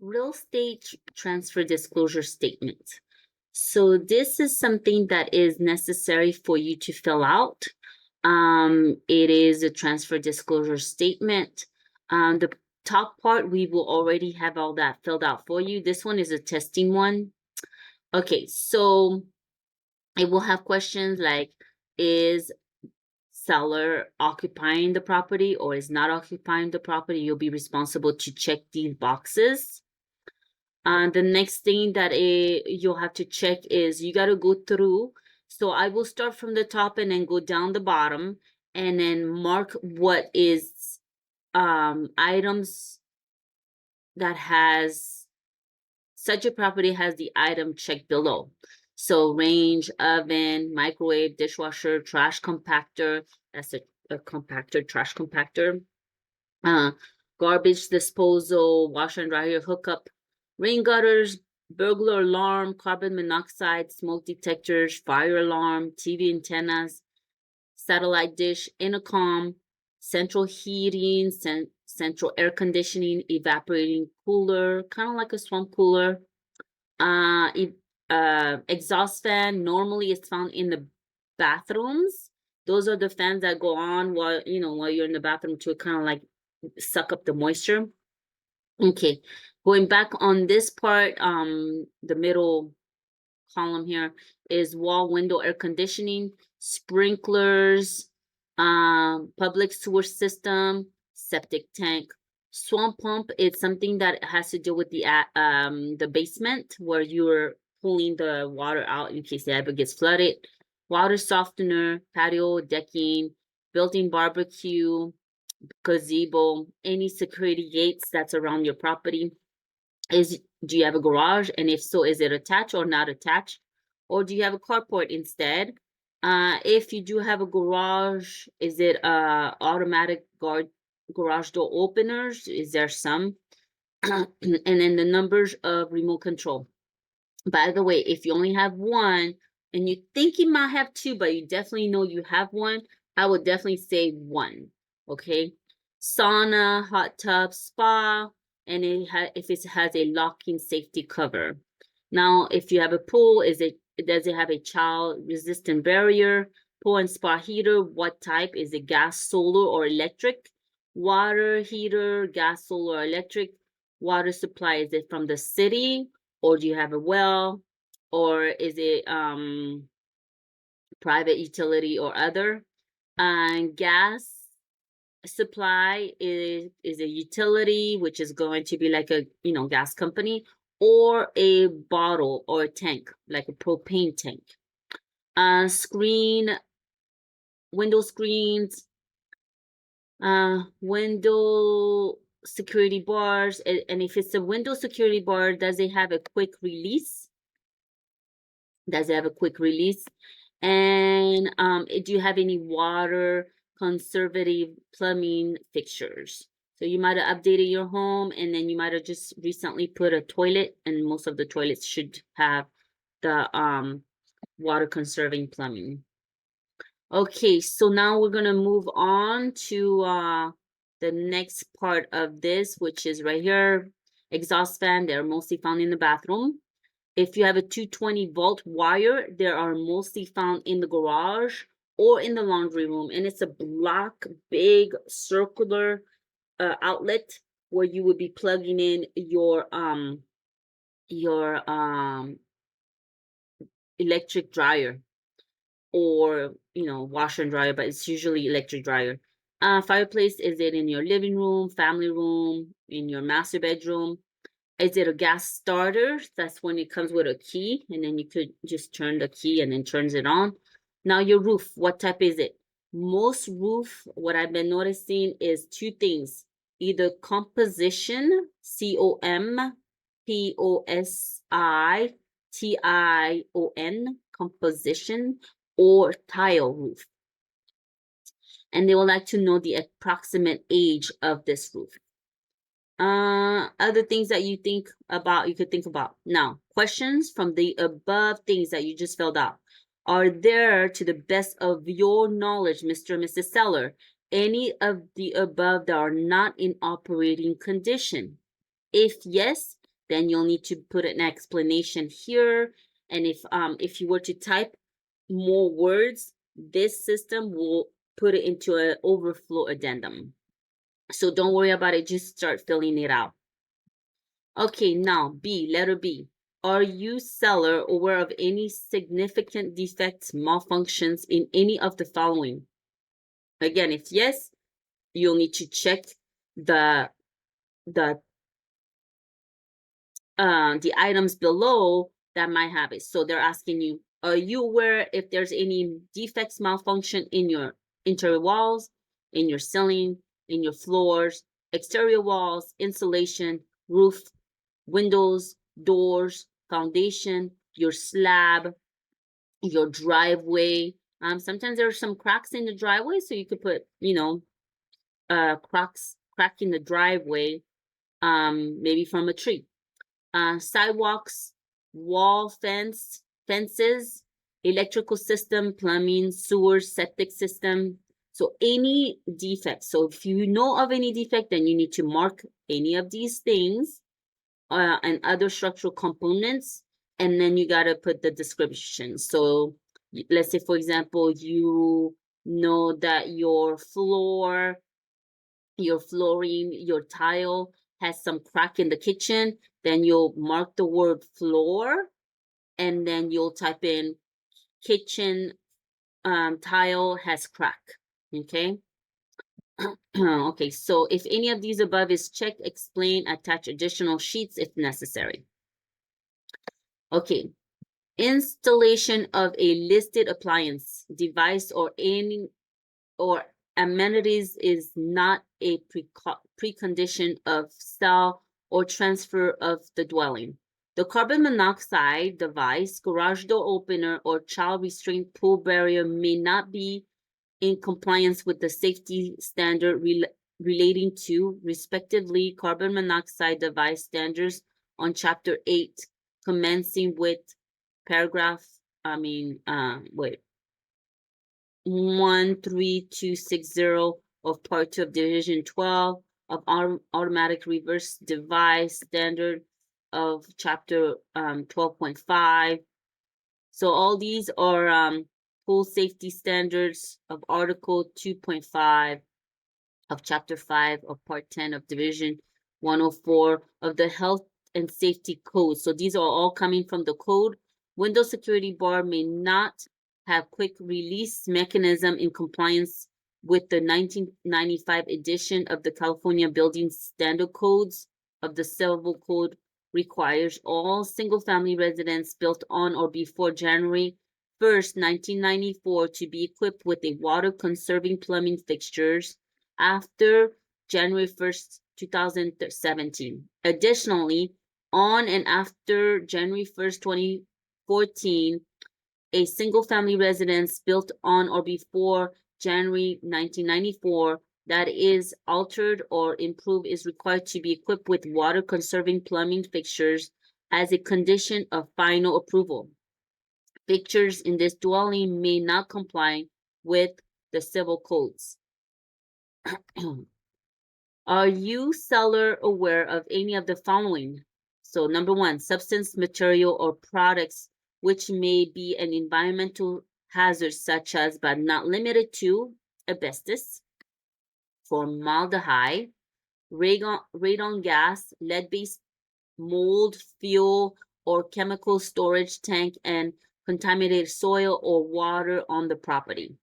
Real estate transfer disclosure statement. So this is something that is necessary for you to fill out. It is a transfer disclosure statement. The top part, we will already have all that filled out for you. This one is a testing one. Okay, so it will have questions like, is seller occupying the property or is not occupying the property? You'll be responsible to check these boxes. The next thing that you'll have to check is you got to go through. So I will start from the top and then go down the bottom and then mark what is items that has such a property has the item checked below. So range, oven, microwave, dishwasher, trash compactor. That's a compactor, trash compactor. Garbage disposal, washer and dryer hookup, rain gutters, burglar alarm, carbon monoxide, smoke detectors, fire alarm, TV antennas, satellite dish, intercom, central heating, central air conditioning, evaporating cooler, kind of like a swamp cooler. Exhaust fan, normally it's found in the bathrooms. Those are the fans that go on while you're in the bathroom to kind of like suck up the moisture. Okay, going back on this part, the middle column here is wall, window, air conditioning, sprinklers, public sewer system, septic tank. Swamp pump is something that has to do with the basement where you're pulling the water out in case it ever gets flooded. Water softener, patio, decking, built-in barbecue, gazebo, any security gates that's around your property. Do you have a garage? And if so, is it attached or not attached? Or do you have a carport instead? If you do have a garage, is it automatic garage door openers? Is there some? And then the numbers of remote control. By the way, if you only have one and you think you might have two, but you definitely know you have one, I would definitely say one. Okay. Sauna, hot tub, spa, and if it has a locking safety cover. Now, if you have a pool, does it have a child resistant barrier? Pool and spa heater, what type? Is it gas, solar, or electric? Water heater, gas, solar, or electric? Water supply, is it from the city? Or do you have a well? Or is it private utility or other? And gas supply is a utility, which is going to be like a gas company, or a bottle or a tank, like a propane tank. Window screens, window security bars, and if it's a window security bar, does it have a quick release? Does it have a quick release? And do you have any water conservative plumbing fixtures? So you might have updated your home and then you might have just recently put a toilet, and most of the toilets should have the water conserving plumbing. Okay, so now we're gonna move on to the next part of this, which is right here. Exhaust fan, they're mostly found in the bathroom. If you have a 220-volt wire, they are mostly found in the garage or in the laundry room. And it's a black, big, circular outlet where you would be plugging in your electric dryer, or washer and dryer, but it's usually electric dryer. Fireplace, is it in your living room, family room, in your master bedroom? Is it a gas starter? That's when it comes with a key, and then you could just turn the key and then turns it on. Now your roof, what type is it? Most roof, what I've been noticing is two things: either composition, composition, composition, or tile roof. And they would like to know the approximate age of this roof. Other things that you could think about. Now, questions from the above things that you just filled out. Are there, to the best of your knowledge, Mr. and Mrs. Seller, any of the above that are not in operating condition? If yes, then you'll need to put an explanation here. And if you were to type more words, this system will put it into an overflow addendum. So don't worry about it, just start filling it out. Okay, now B, letter B. Are you, seller, aware of any significant defects, malfunctions in any of the following? Again, if yes, you'll need to check the the the items below that might have it. So they're asking you, are you aware if there's any defects, malfunction in your interior walls, in your ceiling, in your floors, exterior walls, insulation, roof, windows, doors, foundation, your slab, your driveway. Sometimes there are some cracks in the driveway, so you could put, crack in the driveway, maybe from a tree. Sidewalks, fences, electrical system, plumbing, sewer, septic system. So any defect. So if you know of any defect, then you need to mark any of these things and other structural components, and then you got to put the description. So let's say, for example, you know that your flooring, your tile has some crack in the kitchen, then you'll mark the word floor, and then you'll type in kitchen tile has crack. Okay. Okay, so if any of these above is checked, explain, attach additional sheets if necessary. Okay, installation of a listed appliance, device, or amenities is not a precondition of sale or transfer of the dwelling. The carbon monoxide device, garage door opener, or child restraint pool barrier may not be in compliance with the safety standard relating to, respectively, carbon monoxide device standards on Chapter 8, commencing with paragraph, 13260 of Part 2 of Division 12 of automatic reverse device standard of Chapter 12.5. So all these are pool safety standards of Article 2.5 of Chapter 5 of Part 10 of Division 104 of the Health and Safety Code. So these are all coming from the code. Window security bar may not have quick release mechanism in compliance with the 1995 edition of the California Building Standard Codes of the Civil Code requires all single-family residents built on or before January 1st, 1994 to be equipped with a water-conserving plumbing fixtures after January 1st, 2017. Additionally, on and after January 1st, 2014, a single-family residence built on or before January 1994 that is altered or improved is required to be equipped with water-conserving plumbing fixtures as a condition of final approval. Fixtures in this dwelling may not comply with the civil codes. Are you, seller, aware of any of the following? So number one, substance, material, or products which may be an environmental hazard, such as but not limited to asbestos, formaldehyde, radon gas, lead-based mold, fuel, or chemical storage tank, and contaminated soil or water on the property.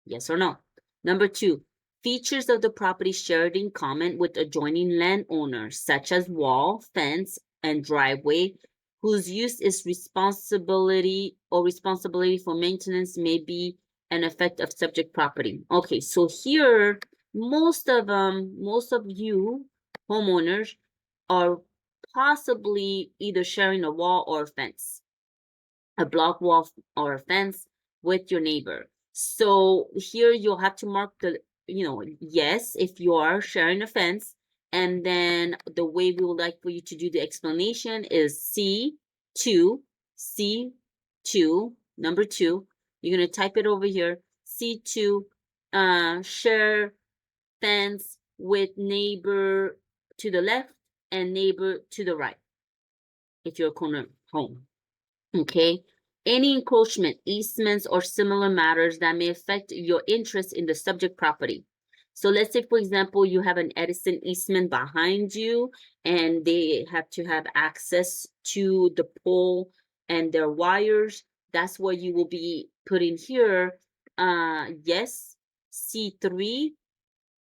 Yes or no? Number two, features of the property shared in common with adjoining landowners, such as wall, fence, and driveway, whose use is responsibility for maintenance may be an effect of subject property. Okay, so here most of you homeowners are possibly either sharing a wall or a fence, a block wall or a fence with your neighbor. So here you'll have to mark the, yes, if you are sharing a fence. And then the way we would like for you to do the explanation is C2, number 2. You're going to type it over here. C2, share fence with neighbor to the left and neighbor to the right. if you're a corner home. Okay. Any encroachment, easements, or similar matters that may affect your interest in the subject property. So let's say, for example, you have an Edison easement behind you, and they have to have access to the pole and their wires. That's what you will be putting here. Yes, C3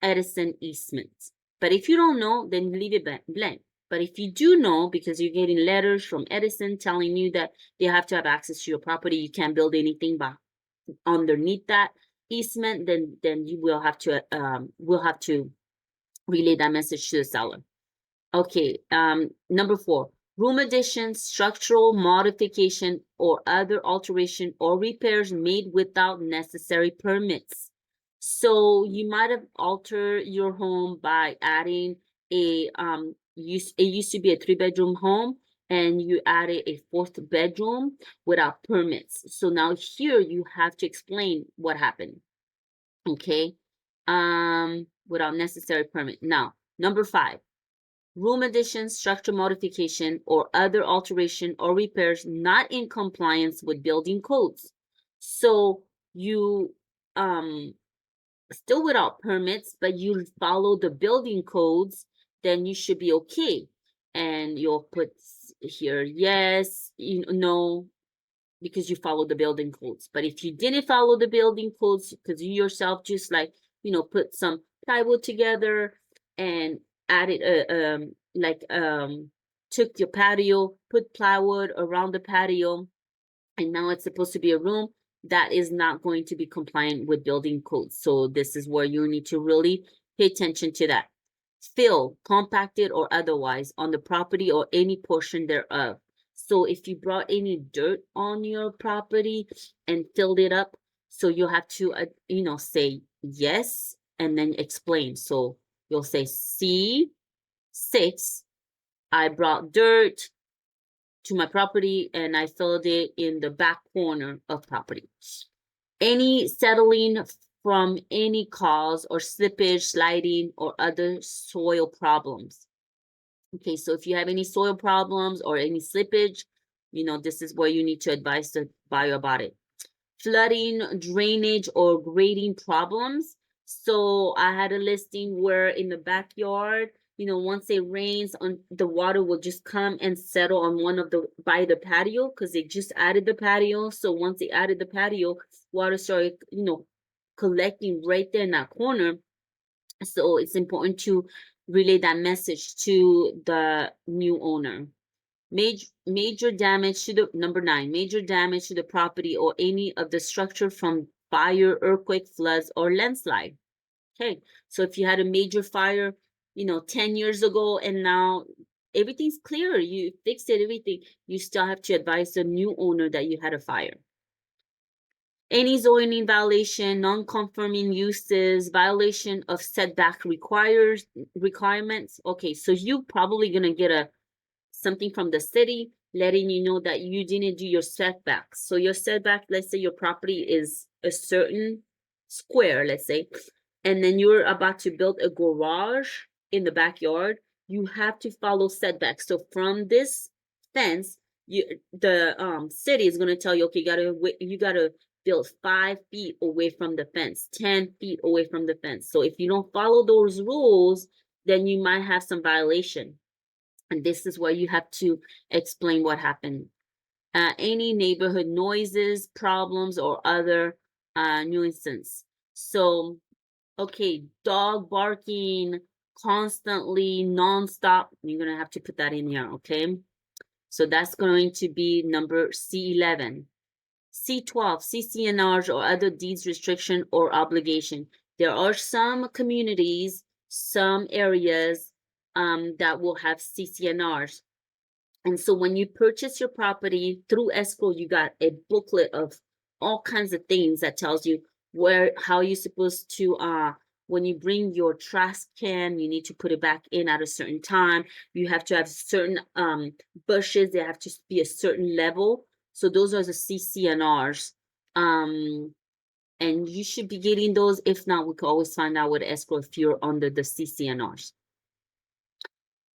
Edison easement. But if you don't know, then leave it blank. But if you do know, because you're getting letters from Edison telling you that they have to have access to your property, you can't build anything underneath that easement, then you will have to relay that message to the seller. Okay, number 4, room addition, structural modification, or other alteration or repairs made without necessary permits. So you might have altered your home by adding it used to be a 3-bedroom home, and you added a 4th bedroom without permits. So now here you have to explain what happened. Okay, without necessary permit. Now, number 5, room addition, structure modification, or other alteration or repairs not in compliance with building codes. So you still without permits, but you follow the building codes, then you should be okay. And you'll put here yes, no, because you follow the building codes. But if you didn't follow the building codes, because you yourself just put some plywood together and added took your patio, put plywood around the patio, and now it's supposed to be a room, that is not going to be compliant with building codes. So this is where you need to really pay attention to that. Fill, compacted or otherwise, on the property or any portion thereof. So if you brought any dirt on your property and filled it up, so you'll have to, say yes and then explain. So you'll say C6, I brought dirt to my property and I filled it in the back corner of property. Any settling from any cause or slippage, sliding, or other soil problems. Okay, so if you have any soil problems or any slippage, this is where you need to advise the buyer about it. Flooding, drainage, or grading problems. So I had a listing where in the backyard, once it rains, the water will just come and settle on by the patio, because they just added the patio. So once they added the patio, water started, collecting right there in that corner. So it's important to relay that message to the new owner. Major damage to the number 9, major damage to the property or any of the structure from fire, earthquake, floods, or landslide. Okay, so if you had a major fire, 10 years ago, and now everything's clear, you fixed it, everything, you still have to advise the new owner that you had a fire. Any zoning violation, non-conforming uses, violation of setback requirements. Okay, so you probably gonna get something from the city letting you know that you didn't do your setbacks. So your setback, let's say your property is a certain square, let's say, and then you're about to build a garage in the backyard, you have to follow setbacks. So from this fence, the city is going to tell you, okay, you gotta build 5 feet away from the fence, 10 feet away from the fence. So if you don't follow those rules, then you might have some violation. And this is where you have to explain what happened. Any neighborhood noises, problems, or other nuisance. So, okay, dog barking constantly, nonstop. You're going to have to put that in here, okay? So that's going to be number C11. C12, CCNRs or other deeds restriction or obligation. There are some communities, some areas that will have CCNRs. And so when you purchase your property through escrow, you got a booklet of all kinds of things that tells you how you're supposed to, when you bring your trash can, you need to put it back in at a certain time. You have to have certain bushes, they have to be a certain level. So those are the CCNRs. And you should be getting those. If not, we can always find out with escrow if you're under the CCNRs.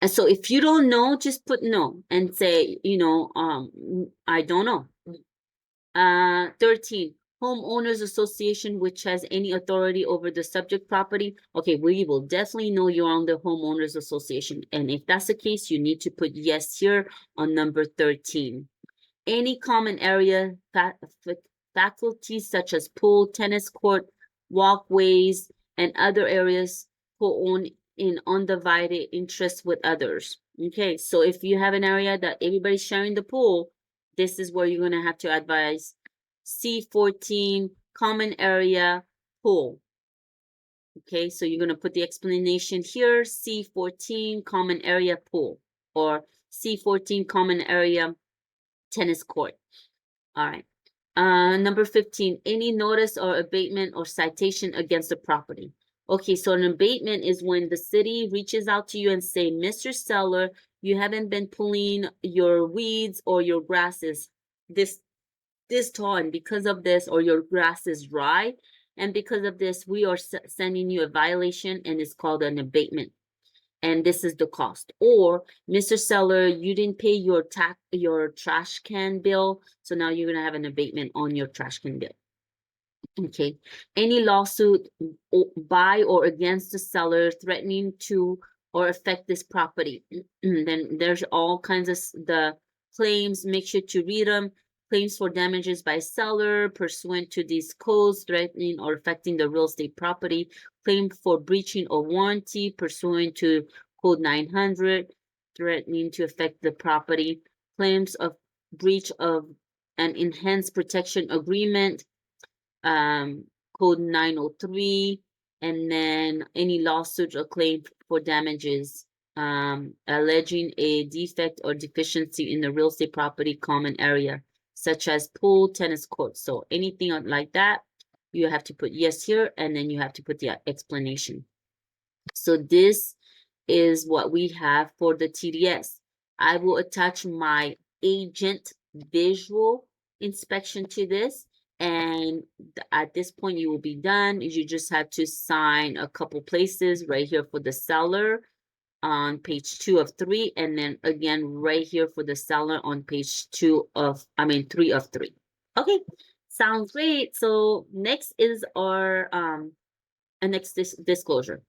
And so if you don't know, just put no and say, I don't know. 13, homeowners association which has any authority over the subject property. Okay, we will definitely know you're on the homeowners association. And if that's the case, you need to put yes here on number 13. Any common area, faculties such as pool, tennis court, walkways, and other areas co-own in undivided interest with others. Okay, so if you have an area that everybody's sharing the pool, this is where you're going to have to advise C14, common area, pool. Okay, so you're going to put the explanation here, C14, common area, pool, or C14, common area, tennis court. All right. Number 15, any notice or abatement or citation against the property. Okay, so an abatement is when the city reaches out to you and say, Mr. Seller, you haven't been pulling your weeds or your grasses this tall, and because of this, or your grass is dry, and because of this, we are sending you a violation, and it's called an abatement. And this is the cost. Or, Mr. Seller, you didn't pay your trash can bill, so now you're gonna have an abatement on your trash can bill. Okay. Any lawsuit by or against the seller threatening to or affect this property. Then there's all kinds of the claims. Make sure to read them. Claims for damages by seller pursuant to these codes threatening or affecting the real estate property. Claim for breaching of warranty pursuant to code 900 threatening to affect the property. Claims of breach of an enhanced protection agreement, code 903, and then any lawsuit or claim for damages alleging a defect or deficiency in the real estate property common area, such as pool, tennis court. So anything like that, you have to put yes here, and then you have to put the explanation. So this is what we have for the TDS. I will attach my agent visual inspection to this, and at this point you will be done. You just have to sign a couple places right here for the seller on page 2 of 3, and then again right here for the seller on page 3 of 3. Okay, sounds great. So next is our next disclosure.